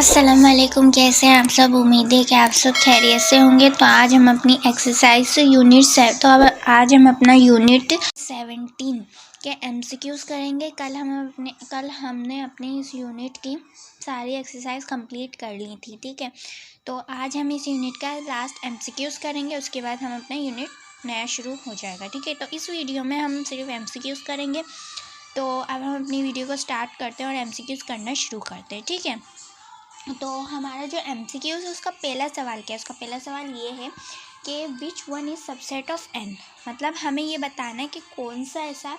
अस्सलामुअलैकुम, कैसे हैं आप सब। उम्मीद है कि आप सब खैरियत से होंगे। तो आज हम अपनी एक्सरसाइज यूनिट तो अब आज हम अपना यूनिट 17 के एमसीक्यूज़ करेंगे। कल हमने अपनी इस यूनिट की सारी एक्सरसाइज कंप्लीट कर ली थी, ठीक है। तो आज हम इस यूनिट का लास्ट एमसीक्यूज़ करेंगे, उसके बाद हम अपना यूनिट नया शुरू हो जाएगा, ठीक है। तो इस वीडियो में हम सिर्फ एमसीक्यूज़ करेंगे। तो अब हम अपनी वीडियो को स्टार्ट करते हैं और एमसीक्यूज़ करना शुरू करते हैं, ठीक है। तो हमारा जो MCQ है उसका पहला सवाल क्या है। उसका पहला सवाल ये है कि विच one is subset of n। मतलब हमें ये बताना है कि कौन सा ऐसा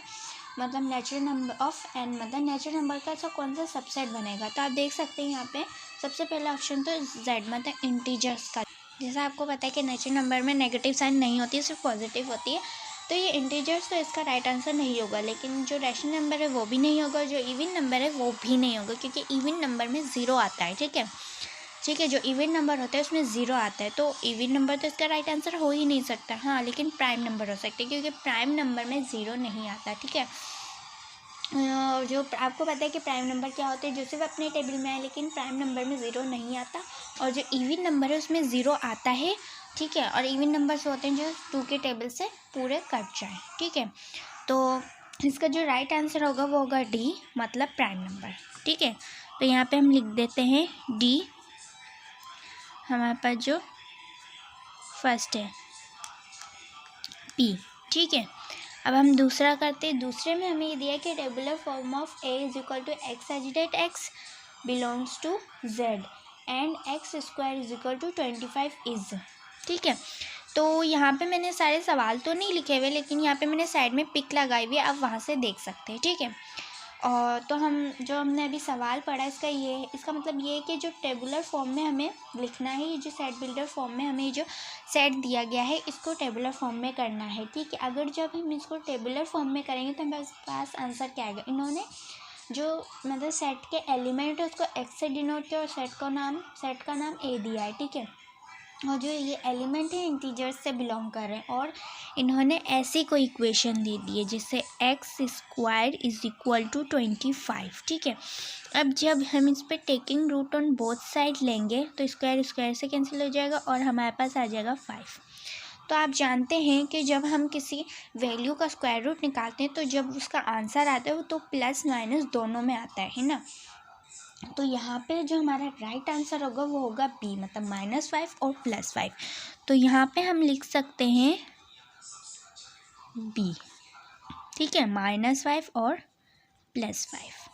मतलब नेचुरल नंबर ऑफ n, मतलब नेचुरल नंबर का ऐसा कौन सा सबसेट बनेगा। तो आप देख सकते हैं यहाँ पे सबसे पहला ऑप्शन तो z, मतलब इंटीजर्स का। जैसा आपको पता है कि नेचुरल नंबर में नेगेटिव साइन नहीं होती है, सिर्फ पॉजिटिव होती है। तो ये इंटीजर्स तो इसका राइट आंसर नहीं होगा। लेकिन जो रैशनल नंबर है वो भी नहीं होगा, जो इवन नंबर है वो भी नहीं होगा, क्योंकि इवन नंबर में ज़ीरो आता है, ठीक है। ठीक है, जो इवन नंबर होता है उसमें ज़ीरो आता है, तो इवन नंबर तो इसका राइट आंसर हो ही नहीं सकता। हाँ, लेकिन प्राइम नंबर हो सकते हैं, क्योंकि प्राइम नंबर में ज़ीरो नहीं आता, ठीक है। जो आपको पता है कि प्राइम नंबर क्या होते हैं, जो सिर्फ अपने टेबल में है, लेकिन प्राइम नंबर में ज़ीरो नहीं आता। और जो इवन नंबर है उसमें ज़ीरो आता है, ठीक है। और इवन नंबर्स होते हैं जो 2 के टेबल से पूरे कट जाए, ठीक है। तो इसका जो राइट आंसर होगा वो होगा डी, मतलब प्राइम नंबर, ठीक है। तो यहाँ पे हम लिख देते हैं डी, हमारे पास जो फर्स्ट है पी, ठीक है। अब हम दूसरा करते हैं। दूसरे में हमें ये दिया है कि tabular form of A is equal to x agitate x belongs to Z and x square is equal to 25 is, ठीक है। तो यहाँ पे मैंने सारे सवाल तो नहीं लिखे हुए, लेकिन यहाँ पे मैंने साइड में पिक लगाई हुई है, आप वहाँ से देख सकते हैं, ठीक है। और तो हमने अभी सवाल पढ़ा इसका ये है, इसका मतलब ये है कि जो टेबुलर फॉर्म में हमें लिखना है, ये जो सेट बिल्डर फॉर्म में हमें जो सेट दिया गया है इसको टेबुलर फॉर्म में करना है, ठीक है। अगर जब हम इसको टेबुलर फॉर्म में करेंगे तो हमारे पास आंसर क्या आएगा। इन्होंने जो मतलब सेट के एलिमेंट है उसको एक्स से डिनोट किया और सेट का नाम ए दिया है, ठीक है। और जो ये एलिमेंट है इंटीजर्स से बिलोंग कर रहे हैं, और इन्होंने ऐसी कोई इक्वेशन दे दी है जिससे x square is equal to 25, ठीक है। अब जब हम इस पर taking root on both side लेंगे तो स्क्वायर स्क्वायर से कैंसिल हो जाएगा और हमारे पास आ जाएगा 5। तो आप जानते हैं कि जब हम किसी वैल्यू का स्क्वायर रूट निकालते हैं तो जब उसका आंसर आता है वो तो प्लस माइनस दोनों में आता है ना। तो यहाँ पे जो हमारा राइट आंसर होगा वो होगा बी, मतलब -5 और +5। तो यहाँ पे हम लिख सकते हैं बी, ठीक है, -5 और +5।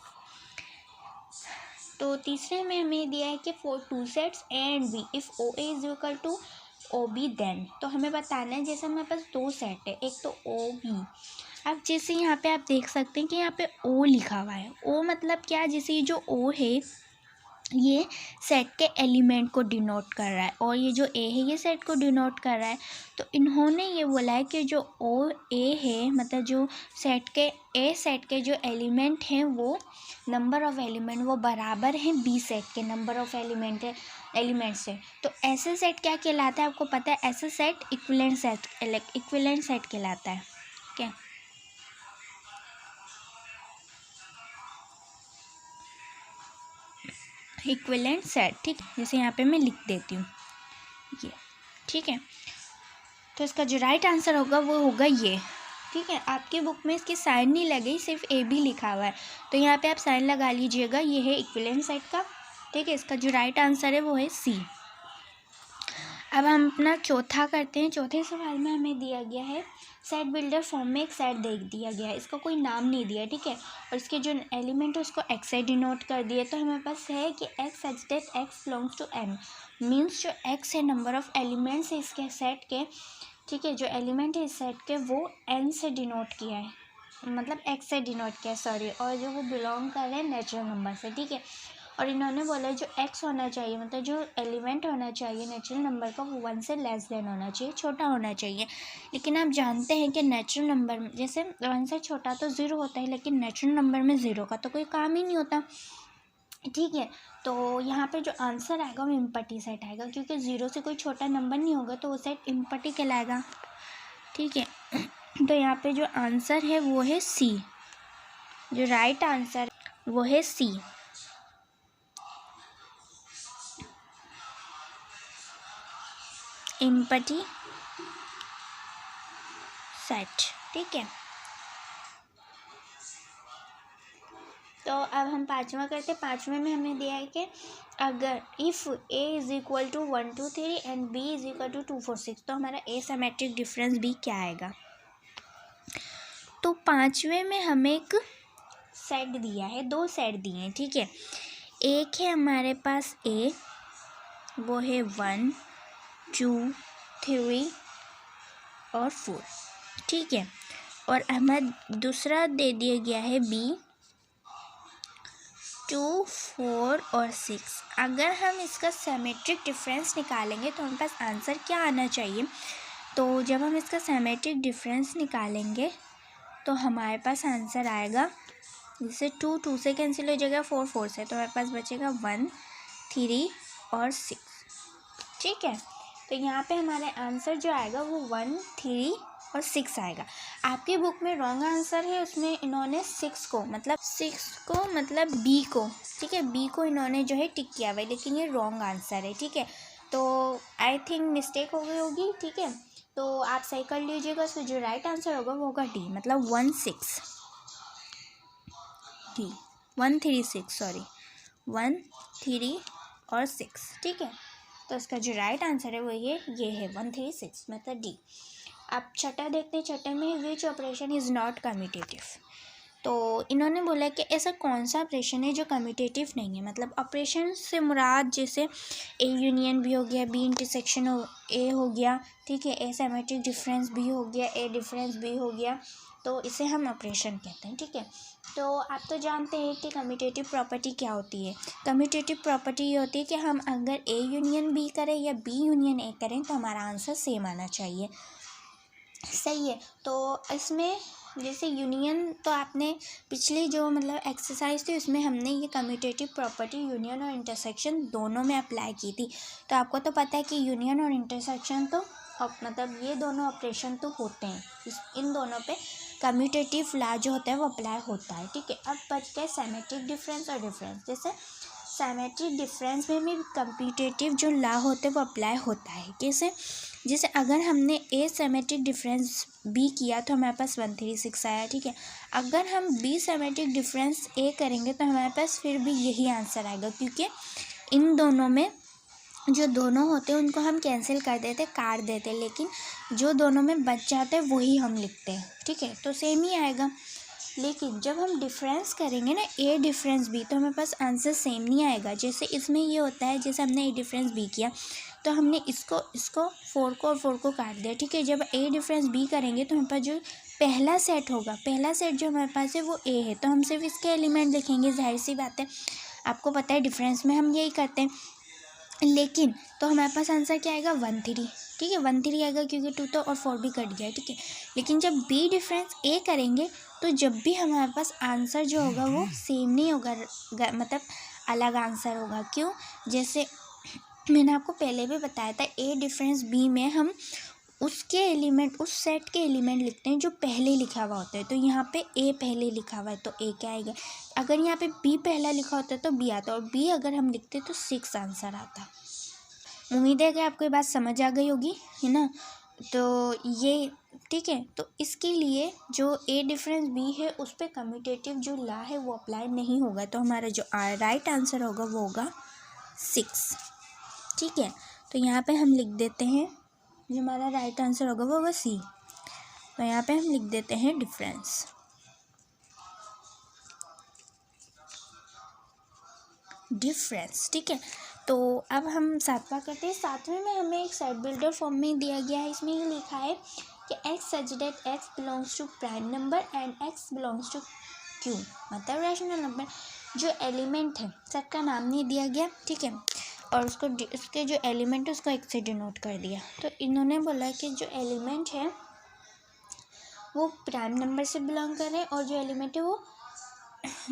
तो तीसरे में हमें दिया है कि for 2 sets A and B if O A is equal to O B then. तो हमें बताना है, जैसे हमारे पास 2 सेट है, एक तो ओ बी। अब जैसे यहाँ पे आप देख सकते हैं कि यहाँ पे ओ लिखा हुआ है। ओ मतलब क्या, जैसे ये जो ओ है ये सेट के एलिमेंट को डिनोट कर रहा है, और ये जो ए है ये सेट को डिनोट कर रहा है। तो इन्होंने ये बोला है कि जो ओ ए है, मतलब जो सेट के जो एलिमेंट हैं वो नंबर ऑफ़ एलिमेंट वो बराबर हैं बी सेट के नंबर ऑफ़ एलिमेंट से। तो ऐसे सेट क्या कहलाता है आपको पता है। ऐसे सेट इक्विवेलेंट सेट कहलाता है, ठीक है। इक्विवेलेंट सेट, ठीक है। जैसे यहाँ पे मैं लिख देती हूँ ये, ठीक है। तो इसका जो राइट आंसर होगा वो होगा ये, ठीक है। आपके बुक में इसकी साइन नहीं लगी, सिर्फ ए बी लिखा हुआ है, तो यहाँ पे आप साइन लगा लीजिएगा। ये है इक्विवेलेंट सेट का, ठीक है। इसका जो राइट आंसर है वो है सी। अब हम अपना चौथा करते हैं। चौथे सवाल में हमें दिया गया है सेट बिल्डर फॉर्म में एक सेट देख दिया गया है, इसका कोई नाम नहीं दिया, ठीक है। और इसके जो एलिमेंट है उसको एक्स से डिनोट कर दिए। तो हमारे पास है कि x agitate x belongs to N, means जो एक्स है नंबर ऑफ़ एलिमेंट्स है इसके सेट के, ठीक है। जो एलिमेंट है इस सेट के वो एन से डिनोट किया है, मतलब एक्स से डिनोट किया है, सॉरी। और जो वो बिलोंग कर रहे हैं नेचुरल नंबर से, ठीक है। और इन्होंने बोला जो एक्स होना चाहिए, मतलब जो एलिमेंट होना चाहिए नेचुरल नंबर का वो 1 से लेस देन होना चाहिए, छोटा होना चाहिए। लेकिन आप जानते हैं कि नेचुरल नंबर में जैसे 1 से छोटा तो 0 होता है, लेकिन नेचुरल नंबर में 0 का तो कोई काम ही नहीं होता, ठीक है। तो यहाँ पे जो आंसर आएगा वो इम्पटी सेट आएगा, क्योंकि 0 से कोई छोटा नंबर नहीं होगा तो वो सेट इम्पटी कहलाएगा, ठीक है। तो यहाँ पे जो आंसर है वो है सी, जो राइट आंसर वो है सी। एम्पटी सेट, ठीक है। तो अब हम पाँचवा करते हैं। पाँचवें में हमें दिया है कि अगर if A is equal to 1 2 3 and B is equal to 2 4 6, तो हमारा एसिमेट्रिक डिफरेंस बी क्या आएगा। तो पाँचवें में हमें एक सेट दिया है, दो सेट दिए हैं, ठीक है। एक है हमारे पास ए, वो है 1 2 3 और 4, ठीक है। और हमें दूसरा दे दिया गया है बी 2 4 और 6। अगर हम इसका सिमेट्रिक डिफरेंस निकालेंगे तो हमारे पास आंसर क्या आना चाहिए। तो जब हम इसका सिमेट्रिक डिफरेंस निकालेंगे तो हमारे पास आंसर आएगा, जैसे 2 2 से कैंसिल हो जाएगा, 4 4 से, तो हमारे पास बचेगा 1 3 और 6, ठीक है। तो यहाँ पे हमारे आंसर जो आएगा वो 1 3 और 6 आएगा। आपकी बुक में रॉन्ग आंसर है, उसमें इन्होंने 6 को मतलब बी को, ठीक है, बी को इन्होंने जो है टिक किया हुआ है, लेकिन ये रॉन्ग आंसर है, ठीक है। तो आई थिंक मिस्टेक हो गई होगी, ठीक है। तो आप सही कर लीजिएगा। तो जो राइट आंसर होगा वो होगा डी, मतलब 1 6 डी 1 3 6 सॉरी 1 3 और 6, ठीक है। तो इसका जो राइट आंसर है वो ये है 1 3 6, मतलब डी। अब छठा देखते हैं। छठे में which operation is not commutative. तो इन्होंने बोला कि ऐसा कौन सा ऑपरेशन है जो कम्यूटेटिव नहीं है। मतलब ऑपरेशन से मुराद जैसे ए यूनियन भी हो गया, बी इंटरसेक्शन ए हो गया, ठीक है, ए सिमेट्रिक डिफरेंस भी हो गया, ए डिफरेंस भी हो गया, तो इसे हम ऑपरेशन कहते हैं, ठीक है। तो आप तो जानते हैं कि कम्यूटेटिव प्रॉपर्टी क्या होती है। कम्यूटेटिव प्रॉपर्टी ये होती है कि हम अगर ए यूनियन बी करें या बी यूनियन ए करें तो हमारा आंसर सेम आना चाहिए, सही है। तो इसमें जैसे यूनियन, तो आपने पिछली जो मतलब एक्सरसाइज थी उसमें हमने ये कम्यूटेटिव प्रॉपर्टी यूनियन और इंटरसेक्शन दोनों में अप्लाई की थी। तो आपको तो पता है कि यूनियन और इंटरसेक्शन तो मतलब ये दोनों ऑपरेशन तो होते हैं, इन दोनों पे कम्यूटेटिव लॉ जो होता है वो अप्लाई होता है, ठीक है। अब बच गए सिमेट्रिक डिफरेंस और डिफरेंस। जैसे सिमेट्रिक डिफरेंस में भी कम्यूटेटिव जो लॉ होते हैं वो अप्लाई होता है। कैसे, जैसे अगर हमने ए सिमेट्रिक डिफरेंस बी किया तो हमारे पास 1 3 6 आया, ठीक है। अगर हम बी सिमेट्रिक डिफरेंस ए करेंगे तो हमारे पास फिर भी यही आंसर आएगा, क्योंकि इन दोनों में जो दोनों होते हैं उनको हम कैंसिल कर देते, काट देते, लेकिन जो दोनों में बच जाते हैं वही हम लिखते हैं, ठीक है। तो सेम ही आएगा। लेकिन जब हम डिफरेंस करेंगे ना ए डिफरेंस बी, तो हमारे पास आंसर सेम नहीं आएगा। जैसे इसमें ये होता है, जैसे हमने ए डिफरेंस बी किया तो हमने इसको 4 को और 4 को काट दिया, ठीक है। जब ए डिफरेंस बी करेंगे तो हमारे पास जो पहला सेट होगा, पहला सेट जो हमारे पास है वो ए है, तो हम सिर्फ इसके एलिमेंट लिखेंगे, जाहिर सी बात है, आपको पता है डिफरेंस में हम यही करते हैं। लेकिन तो हमारे पास आंसर क्या आएगा 1 3, ठीक है, 1 3 आएगा, क्योंकि 2 तो और 4 भी कट गया, ठीक है। लेकिन जब बी डिफरेंस ए करेंगे तो जब भी हमारे पास आंसर जो होगा वो सेम नहीं होगा, मतलब अलग आंसर होगा। क्यों, जैसे मैंने आपको पहले भी बताया था, ए डिफरेंस बी में हम उसके एलिमेंट, उस सेट के एलिमेंट लिखते हैं जो पहले लिखा हुआ होता है। तो यहाँ पे ए पहले लिखा हुआ है तो ए क्या आएगा। अगर यहाँ पे बी पहला लिखा होता है तो बी आता, और बी अगर हम लिखते तो 6 आंसर आता। उम्मीद है कि आपको ये बात समझ आ गई होगी, है ना। तो ये ठीक है। तो इसके लिए जो ए डिफरेंस बी है उस पर कम्यूटेटिव जो लॉ है वो अप्लाई नहीं होगा, तो हमारा जो राइट आंसर होगा वो होगा 6, ठीक है। तो यहाँ पे हम लिख देते हैं, जो हमारा राइट आंसर होगा वो होगा सी। तो यहाँ पे हम लिख देते हैं डिफरेंस। ठीक है। तो अब हम सातवां करते हैं। सातवें में हमें एक सेट बिल्डर फॉर्म में दिया गया है। इसमें ये लिखा है कि x such that x belongs to prime number and x belongs to Q, मतलब रैशनल नंबर। जो एलिमेंट है, सेट का नाम नहीं दिया गया, ठीक है, और उसके जो एलिमेंट है उसको एक से डिनोट कर दिया। तो इन्होंने बोला कि जो एलिमेंट है वो प्राइम नंबर से बिलोंग कर रहे हैं, और जो एलिमेंट है वो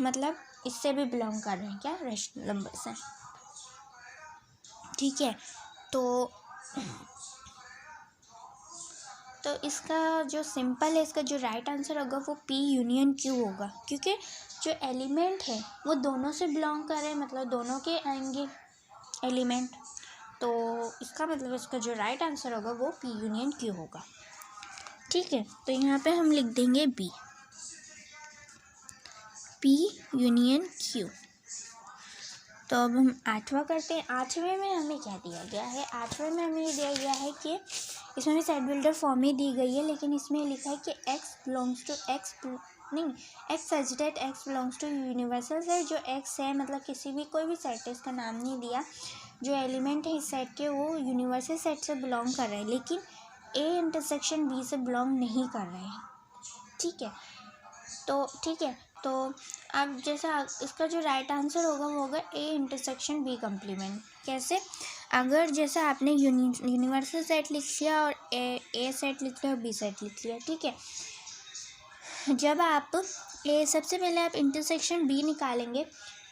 मतलब इससे भी बिलोंग कर रहे हैं, क्या, रैशनल नंबर से, ठीक है। तो इसका जो सिंपल है, इसका जो राइट आंसर होगा वो पी यूनियन क्यू होगा, क्योंकि जो एलिमेंट है वो दोनों से बिलोंग कर रहे हैं, मतलब दोनों के आएंगे एलिमेंट। तो इसका मतलब इसका जो राइट आंसर होगा वो P यूनियन Q होगा। ठीक है, तो यहाँ पे हम लिख देंगे B, P यूनियन Q। तो अब हम 8वां करते हैं। 8वें में हमें क्या दिया गया है? 8वें में हमें ये दिया गया है कि इसमें भी सेट बिल्डर फॉर्म ही दी गई है, लेकिन इसमें लिखा है कि x belongs to x such that x belongs to universal set. जो x है मतलब किसी भी कोई भी सेट है, इसका नाम नहीं दिया, जो एलिमेंट है इस सेट के वो यूनिवर्सल सेट से बिलोंग कर रहे हैं, लेकिन A इंटरसेक्शन B से बिलोंग नहीं कर रहे हैं। ठीक है, तो अब जैसा इसका जो राइट आंसर होगा वो होगा A इंटरसेक्शन B कम्प्लीमेंट। कैसे? अगर जैसा आपने यूनिवर्सल सेट लिख लिया और ए सेट लिख लिया और B सेट लिख लिया। ठीक है, जब आप सबसे पहले आप इंटरसेक्शन B निकालेंगे।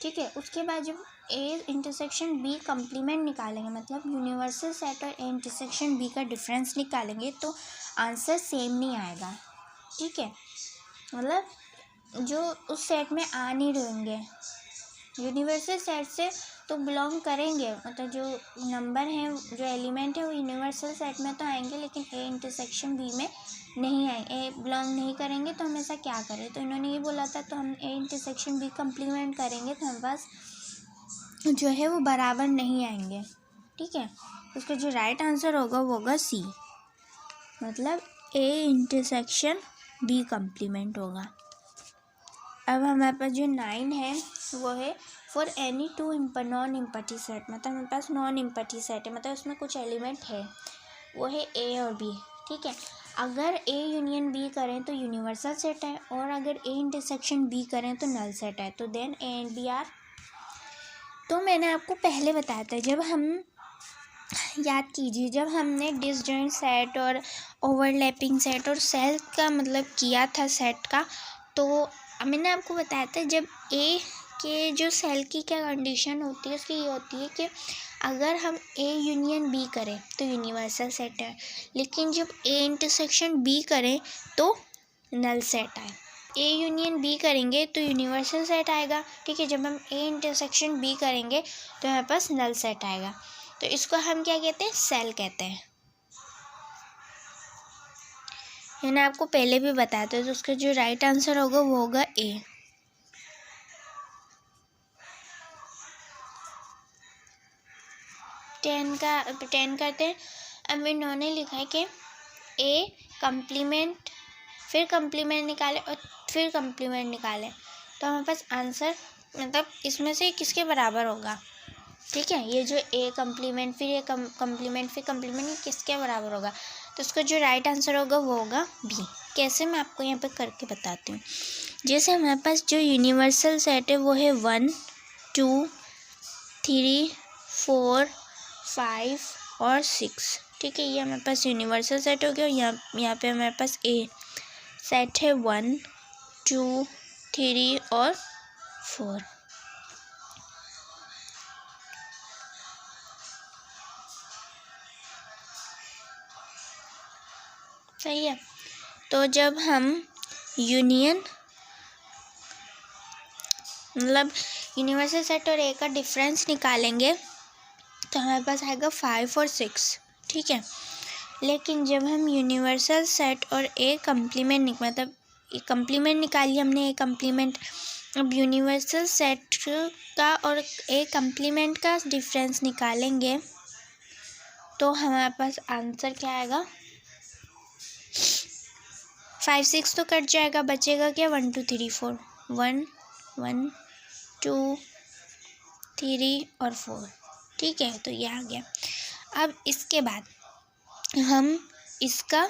ठीक है, उसके बाद जब A इंटरसेक्शन B कम्प्लीमेंट निकालेंगे, मतलब यूनिवर्सल सेट और A इंटरसेक्शन B का डिफरेंस निकालेंगे, तो आंसर सेम नहीं आएगा। ठीक है, मतलब जो उस सेट में आ नहीं रहेंगे, यूनिवर्सल सेट से तो बिलोंग करेंगे, मतलब जो नंबर हैं जो एलिमेंट है वो यूनिवर्सल सेट में तो आएंगे, लेकिन A इंटरसेक्शन B में नहीं आएंगे, बिलोंग नहीं करेंगे। तो हम ऐसा क्या करें? तो इन्होंने ये बोला था, तो हम A इंटरसेक्शन B कम्प्लीमेंट करेंगे तो हमारे पास जो है वो बराबर नहीं आएंगे। ठीक है, उसका जो राइट आंसर होगा वो होगा C, मतलब A इंटरसेक्शन B कम्प्लीमेंट होगा। अब हमारे पास जो 9 है वो है for any two non empty set, मतलब हमारे पास नॉन इम्पटी सेट है, मतलब उसमें कुछ एलिमेंट है, वो है A और B। ठीक है, अगर A यूनियन B करें तो यूनिवर्सल सेट है, और अगर A इंटरसेक्शन B करें तो नल सेट है, तो then A and B are. तो मैंने आपको पहले बताया था, जब हम याद कीजिए, जब हमने डिसजॉइंट सेट और ओवरलैपिंग सेट और सेल का मतलब किया था सेट का, तो मैंने आपको बताया था जब ए के जो सेल की क्या कंडीशन होती है उसकी ये होती है कि अगर हम ए यूनियन बी करें तो यूनिवर्सल सेट है, लेकिन जब ए इंटरसेक्शन बी करें तो नल सेट आए। ए यूनियन बी करेंगे तो यूनिवर्सल सेट आएगा। ठीक है, जब हम ए इंटरसेक्शन बी करेंगे तो हमारे पास नल सेट आएगा। तो इसको हम क्या कहते हैं? सेल कहते हैं। मैंने आपको पहले भी बताया था, तो उसका जो राइट आंसर होगा वो होगा ए। टेन करते हैं। अब इन्होंने लिखा है कि ए कम्प्लीमेंट, फिर कम्प्लीमेंट निकाले और फिर कम्प्लीमेंट निकाले, तो हमारे पास आंसर मतलब इसमें से किसके बराबर होगा? ठीक है, ये जो ए कम्प्लीमेंट फिर ये कम्प्लीमेंट फिर कम्प्लीमेंट किसके बराबर होगा? तो उसका जो राइट आंसर होगा वो होगा बी। कैसे? मैं आपको यहाँ पे करके बताती हूँ। जैसे हमारे पास जो यूनिवर्सल सेट है वो है 1 2 3 4 5 और 6। ठीक है, ये हमारे पास यूनिवर्सल सेट हो गया। यहाँ पे हमारे पास ए सेट है 1 2 3 और 4। सही है, तो जब हम यूनियन मतलब यूनिवर्सल सेट और ए का डिफरेंस निकालेंगे तो हमारे पास आएगा 5 और 6। ठीक है, लेकिन जब हम यूनिवर्सल सेट और ए कम्प्लीमेंट मतलब कम्प्लीमेंट निकालिए हमने ए कम्प्लीमेंट, अब यूनिवर्सल सेट का और ए कम्प्लीमेंट का डिफरेंस निकालेंगे तो हमारे पास आंसर क्या आएगा? 5 6 तो कट जाएगा, बचेगा क्या? 1 2 3 4 1 1 2 3 और 4। ठीक है, तो ये आ गया। अब इसके बाद हम इसका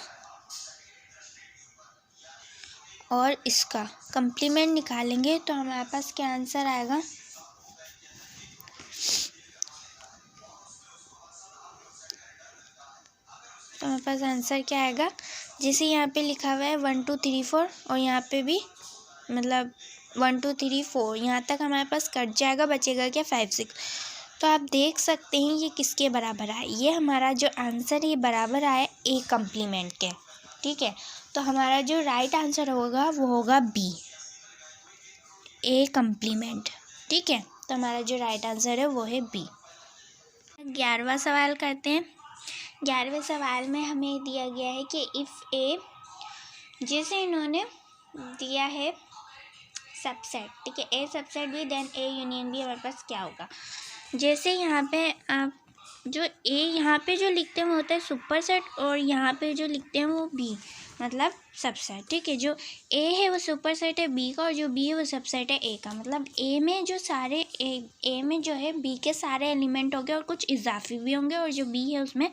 और इसका कम्प्लीमेंट निकालेंगे तो हमारे पास क्या आंसर आएगा? तो हमारे पास आंसर क्या आएगा? जैसे यहाँ पे लिखा हुआ है 1 2 3 4 और यहाँ पे भी मतलब 1 2 3 4 यहाँ तक हमारे पास कट जाएगा, बचेगा क्या? 5 6। तो आप देख सकते हैं ये किसके बराबर आए? ये हमारा जो आंसर है ये बराबर आए ए कम्प्लीमेंट के। ठीक है, तो हमारा जो राइट आंसर होगा वो होगा बी, ए कम्प्लीमेंट। ठीक है, तो हमारा जो राइट आंसर है वो है बी। 11वां सवाल करते हैं। 11वें सवाल में हमें दिया गया है कि इफ़ ए, जैसे इन्होंने दिया है सबसेट, ठीक है, A subset B then A union B, हमारे पास क्या होगा। जैसे यहाँ पे आप जो ए यहाँ पे जो लिखते हैं वो होता है सुपर सेट, और यहाँ पे जो लिखते हैं वो बी मतलब सबसेट, ठीक है। जो ए है वो सुपर सेट है बी का, और जो बी है वो सबसेट है ए का। मतलब ए में जो सारे ए में जो है बी के सारे एलिमेंट होंगे और कुछ इजाफी भी होंगे, और जो बी है उसमें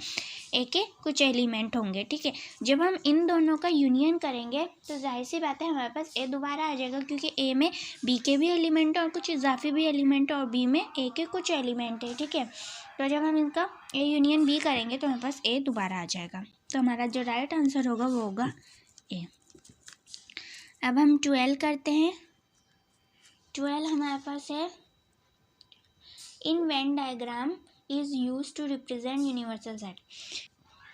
ए के कुछ एलिमेंट होंगे, ठीक है। जब हम इन दोनों का यूनियन करेंगे तो जाहिर सी बात है हमारे पास ए दोबारा आ जाएगा, क्योंकि ए में बी के भी एलिमेंट है और कुछ इजाफी भी एलिमेंट है, और बी में ए के कुछ एलिमेंट है, ठीक है। तो जब हम इनका ए यूनियन बी करेंगे तो हमारे पास ए दोबारा आ जाएगा। तो हमारा जो राइट आंसर होगा वो होगा ए। अब हम 12 करते हैं। 12 हमारे पास है in Venn diagram is use to represent universal set,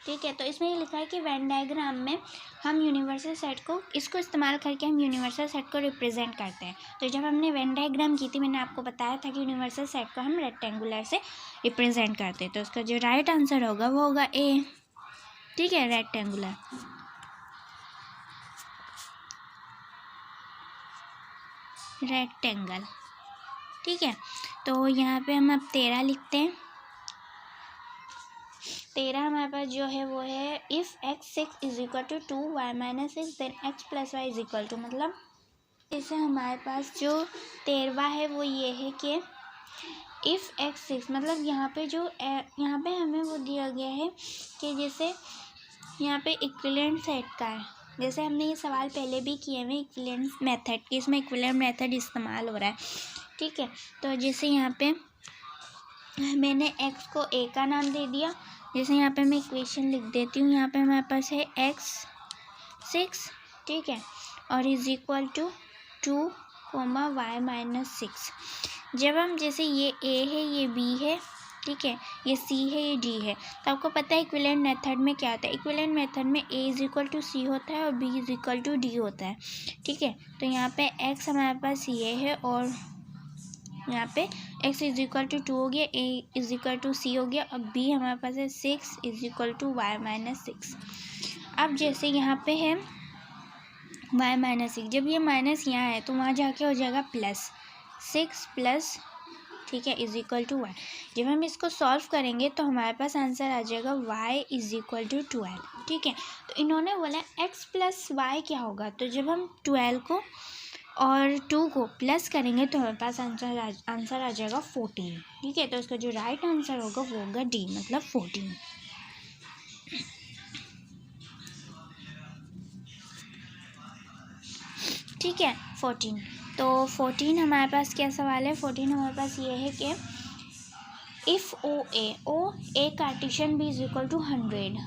ठीक है। तो इसमें ये लिखा है कि वेन डायग्राम में हम यूनिवर्सल सेट को इसको इस्तेमाल करके हम यूनिवर्सल सेट को रिप्रेजेंट करते हैं। तो जब हमने वेन डायग्राम की थी मैंने आपको बताया था कि यूनिवर्सल सेट को हम रेक्टेंगुलर से रिप्रेजेंट करते हैं। तो इसका जो राइट आंसर होगा वो होगा ए, ठीक है, रेक्टेंगुलर। रेक्टेंगल, ठीक है। तो यहाँ पे हम अब 13 लिखते हैं। 13 हमारे पास जो है वो है if x6 is equal to 2y minus 6 then x plus y is equal to, मतलब इसे हमारे पास जो 13वां है वो ये है कि इफ़ x6, मतलब यहाँ पे जो यहाँ पे हमें वो दिया गया है कि जैसे यहाँ पे इक्विवेलेंट सेट का है, जैसे हमने ये सवाल पहले भी किए हुए इक्विवेलेंट मेथड के, इसमें इक्विवेलेंट मेथड इस्तेमाल हो रहा है, ठीक है। तो जैसे यहाँ पे मैंने x को a का नाम दे दिया, जैसे यहाँ पे मैं इक्वेशन लिख देती हूँ। यहाँ पे हमारे पास है x6, ठीक है, और is equal to 2y minus 6। जब हम जैसे ये a है ये b है, ठीक है, ये c है ये d है, तो आपको पता है इक्विवेलेंट मेथड में क्या होता है। इक्विवेलेंट मेथड में a is equal to c होता है और b is equal to d होता है, ठीक है। तो यहाँ पे x हमारे पास ये है और यहाँ पे x इज इक्वल टू 2 हो गया, a is equal to c हो गया, अब b हमारे पास है 6 is equal to y minus 6। अब जैसे यहाँ पे है y माइनस 6, जब ये माइनस यहाँ है तो वहाँ जाके हो जाएगा प्लस 6 प्लस, ठीक है, इज इक्वल टू y। जब हम इसको सॉल्व करेंगे तो हमारे पास आंसर आ जाएगा y इज इक्वल टू 12, ठीक है। तो इन्होंने बोला x प्लस वाई क्या होगा, तो जब हम 12 को और 2 को प्लस करेंगे तो हमारे पास आंसर आ जाएगा 14, ठीक है। तो इसका जो राइट आंसर होगा वो होगा डी, मतलब 14। ठीक है, 14। तो 14 हमारे पास क्या सवाल है। 14 हमारे पास ये है कि if O A Cartesian B is equal to 100,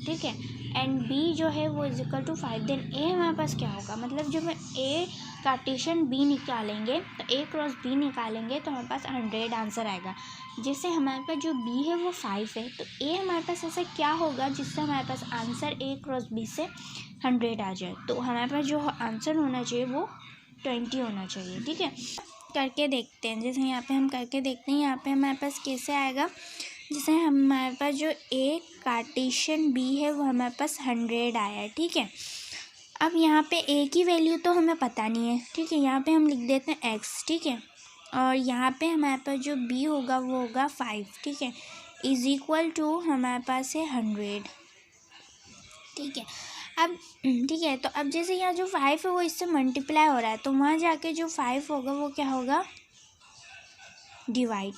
ठीक है, एंड बी जो है वो is equal to 5, then A हमारे पास क्या होगा। मतलब जब ए कार्टेशियन बी निकालेंगे तो ए क्रॉस बी निकालेंगे तो हमारे पास 100 आंसर आएगा। जैसे हमारे पास जो बी है वो 5 है, तो ए हमारे पास ऐसा क्या होगा जिससे हमारे पास आंसर ए क्रॉस बी से 100 आ जाए। तो हमारे पास जो आंसर होना चाहिए वो 20 होना चाहिए, ठीक है। करके देखते हैं, जैसे यहाँ पे हम करके देखते हैं। यहाँ पे हमारे पास कैसे आएगा, जैसे हमारे पास जो ए कार्टेशियन बी है वो हमारे पास 100 आया है, ठीक है। अब यहाँ पे ए की वैल्यू तो हमें पता नहीं है, ठीक है, यहाँ पे हम लिख देते हैं x, ठीक है, और यहाँ पे हमारे पास जो b होगा वो होगा 5, ठीक है, इज इक्वल टू हमारे पास है 100, ठीक है। अब ठीक है, तो अब जैसे यहाँ जो 5 है वो इससे मल्टीप्लाई हो रहा है, तो वहाँ जाके जो 5 होगा वो क्या होगा, डिवाइड।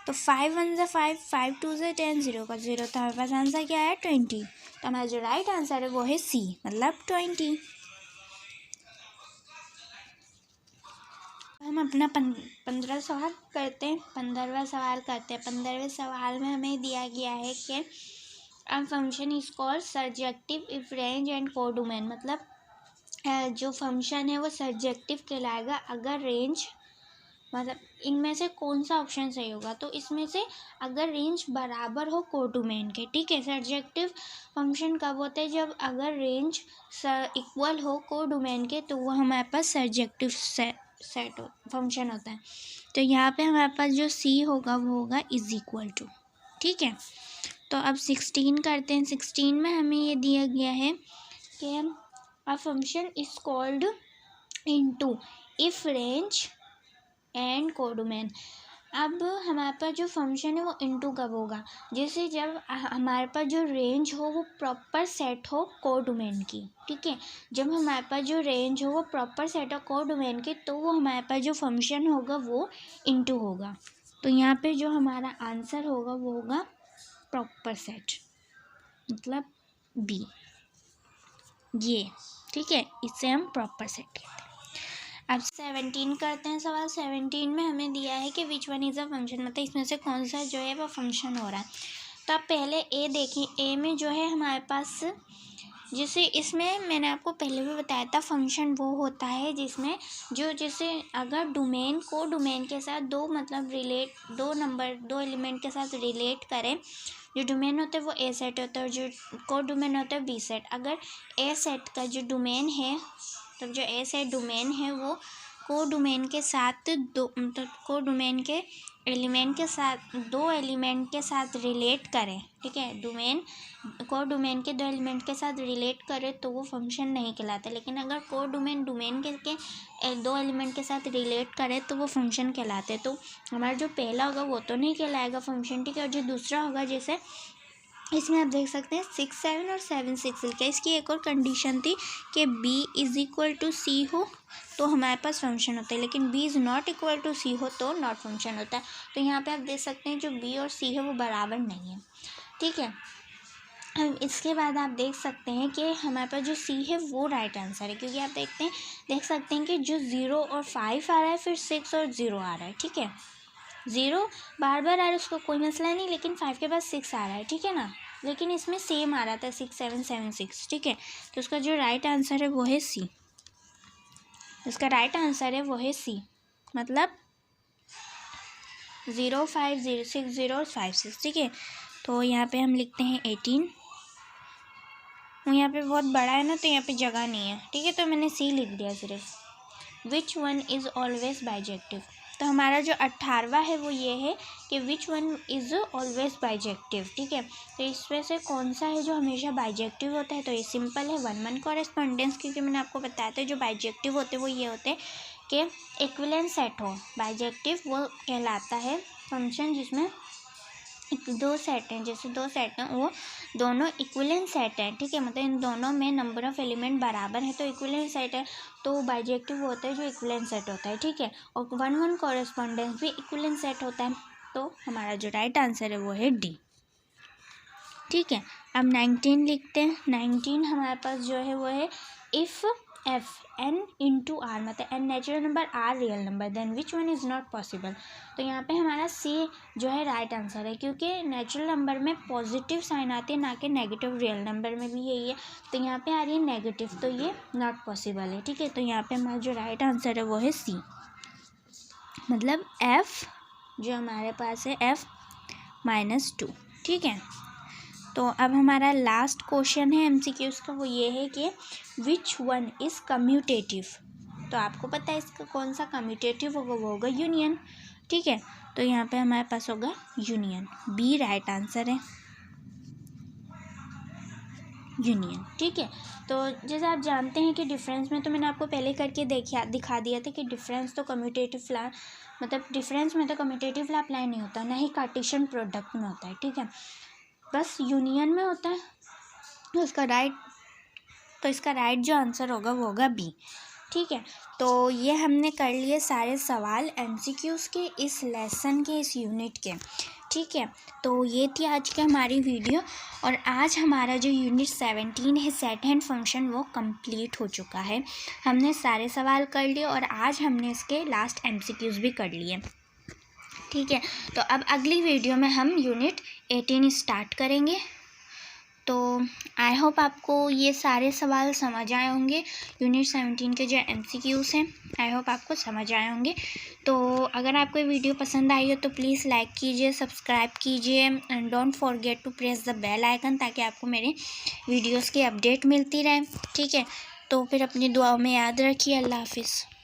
तो 5 1 से 5, 5 2 से 10, 0 का 0, तो हमारे पास आंसर क्या है 20। तो हमारा जो राइट आंसर है वो है सी, मतलब 20। हम अपना 15 सवाल करते हैं। 15वां सवाल करते हैं। 15वें सवाल में हमें दिया गया है कि a function is called surjective if range and codomain, मतलब जो फंक्शन है वो सर्जेक्टिव कहलाएगा अगर रेंज, मतलब इनमें से कौन सा ऑप्शन सही होगा। तो इसमें से अगर रेंज बराबर हो कोडोमेन के, ठीक है। सर्जेक्टिव फंक्शन कब होता है, जब अगर रेंज इक्वल हो कोडोमेन के, तो वो हमारे पास सर्जेक्टिव फंक्शन होता है। तो यहाँ पे हमारे पास जो सी होगा वो होगा इज इक्वल टू, ठीक है। तो अब 16 करते हैं। 16 में हमें ये दिया गया है कि a function is called into if range and codomain. अब हमारे पास जो फंक्शन है वो इनटू कब होगा, जैसे जब हमारे पास जो रेंज हो वो प्रॉपर सेट हो कोडोमेन की, ठीक है। जब हमारे पास जो रेंज हो वो प्रॉपर सेट हो कोडोमेन की, तो वो हमारे पास जो फंक्शन होगा वो इनटू होगा। तो यहाँ पे जो हमारा आंसर होगा वो होगा प्रॉपर सेट, मतलब बी, ये, ठीक है। इसे हम प्रॉपर सेट कहते हैं। अब 17 करते हैं सवाल। 17 में हमें दिया है कि विच वन इज़ अ फंक्शन, मतलब इसमें से कौन सा जो है वो फंक्शन हो रहा है। तो आप पहले ए देखिए, ए में जो है हमारे पास, जैसे इसमें मैंने आपको पहले भी बताया था, फंक्शन वो होता है जिसमें जो, जैसे अगर डोमेन को डोमेन के साथ दो, मतलब दो एलिमेंट के साथ रिलेट करें, जो डोमेन होता है वो ए सेट होता है और जो को डोमेन होता है बी सेट। अगर ए सेट का जो डोमेन है, तब जो ए सेट डोमेन है वो को डोमेन के साथ मतलब को डोमेन के एलिमेंट के साथ, दो एलिमेंट के साथ रिलेट करें, ठीक है। डोमेन को डोमेन के दो एलिमेंट के साथ रिलेट करे तो वो फंक्शन नहीं कहलाता। लेकिन अगर को डोमेन डोमेन के दो एलिमेंट के साथ रिलेट करे तो वो फंक्शन कहलाते। तो हमारा जो पहला होगा वो तो नहीं कहलाएगा फंक्शन, ठीक है। और जो दूसरा होगा, जैसे इसमें आप देख सकते हैं 6 7 और 7 6 लिखा है। इसकी एक और कंडीशन थी कि b is equal to C हो तो हमारे पास फंक्शन होता है, लेकिन b is not equal to C हो तो नॉट फंक्शन होता है। तो यहाँ पे आप देख सकते हैं जो b और c है वो बराबर नहीं है, ठीक है। अब इसके बाद आप देख सकते हैं कि हमारे पास जो c है वो राइट आंसर है, क्योंकि आप देख सकते हैं कि जो 0 और 5 आ रहा है, फिर 6 और 0 आ रहा है, ठीक है। 0 बार बार आ रहा है उसको कोई मसला नहीं, लेकिन 5 के बाद 6 आ रहा है, ठीक है ना। लेकिन इसमें सेम आ रहा था 6 7 7 6, ठीक है। तो उसका जो राइट आंसर है वो है सी, इसका राइट आंसर है वो है सी, मतलब 0 5 0 6 0 और 5 6, ठीक है। तो यहाँ पे हम लिखते हैं 18। यहाँ पे बहुत बड़ा है ना, तो यहाँ पे जगह नहीं है, ठीक है। तो मैंने सी लिख दिया सिर्फ। विच वन इज़ ऑलवेज बाइजेक्टिव, तो हमारा जो 18वां है वो ये है कि विच वन इज़ ऑलवेज बाइजेक्टिव, ठीक है। तो इसमें से कौन सा है जो हमेशा बाइजेक्टिव होता है, तो ये सिंपल है 1 1 कॉरेस्पॉन्डेंस, क्योंकि मैंने आपको बताया था जो बाइजेक्टिव होते हैं वो ये होते हैं कि इक्विवेलेंट सेट हो। बाइजेक्टिव वो कहलाता है फंक्शन जिसमें दो सेट हैं, जैसे दो सेट हैं वो दोनों इक्विवेलेंट सेट हैं, ठीक है। मतलब इन दोनों में नंबर ऑफ़ एलिमेंट बराबर है तो इक्विवेलेंट सेट है, तो बाइजेक्टिव होता है जो इक्विवेलेंट सेट होता है, ठीक है। और 1 1 कॉरेस्पॉन्डेंस भी इक्विवेलेंट सेट होता है। तो हमारा जो राइट आंसर है वो है डी, ठीक है। अब 19 लिखते हैं। 19 हमारे पास जो है वो है if F N into R, मतलब N natural number R real number, then which one is not possible. तो यहाँ पे हमारा सी जो है राइट आंसर है, क्योंकि नेचुरल नंबर में पॉजिटिव साइन आती है, ना कि नेगेटिव। रियल नंबर में भी यही है, तो यहाँ पे आ रही है नेगेटिव, तो ये नॉट पॉसिबल है, ठीक है। तो यहाँ पे हमारा जो राइट आंसर है वो है सी, मतलब एफ जो हमारे पास है F-2, ठीक है। तो अब हमारा लास्ट क्वेश्चन है MCQs का, वो ये है कि विच वन इज़ कम्यूटेटिव। तो आपको पता है इसका कौन सा कम्यूटेटिव होगा, वो होगा यूनियन, ठीक है। तो यहाँ पे हमारे पास होगा यूनियन, बी राइट आंसर है, यूनियन, ठीक है। तो जैसे आप जानते हैं कि डिफरेंस में तो मैंने आपको पहले करके दिखा दिया था कि डिफरेंस तो कम्यूटेटिव ला, मतलब डिफरेंस में तो कम्यूटेटिव ला अप्लाई नहीं होता, ना ही कार्टेशियन प्रोडक्ट में होता है, ठीक है। बस यूनियन में होता है। तो इसका राइट जो आंसर होगा वो होगा बी, ठीक है। तो ये हमने कर लिए सारे सवाल MCQs के इस लेसन के, इस यूनिट के, ठीक है। तो ये थी आज की हमारी वीडियो, और आज हमारा जो यूनिट 17 है सेट एंड फंक्शन वो कंप्लीट हो चुका है। हमने सारे सवाल कर लिए और आज हमने इसके लास्ट MCQs भी कर लिए, ठीक है। तो अब अगली वीडियो में हम यूनिट 18 स्टार्ट करेंगे। तो आई होप आपको ये सारे सवाल समझ आए होंगे। यूनिट 17 के जो MCQs हैं आई होप आपको समझ आए होंगे। तो अगर आपको ये वीडियो पसंद आई हो तो प्लीज़ लाइक कीजिए, सब्सक्राइब कीजिए and don't forget to press the bell icon, ताकि आपको मेरे वीडियोस की अपडेट मिलती रहे, ठीक है। तो फिर अपनी दुआओं में याद रखिए। अल्लाह हाफिज़।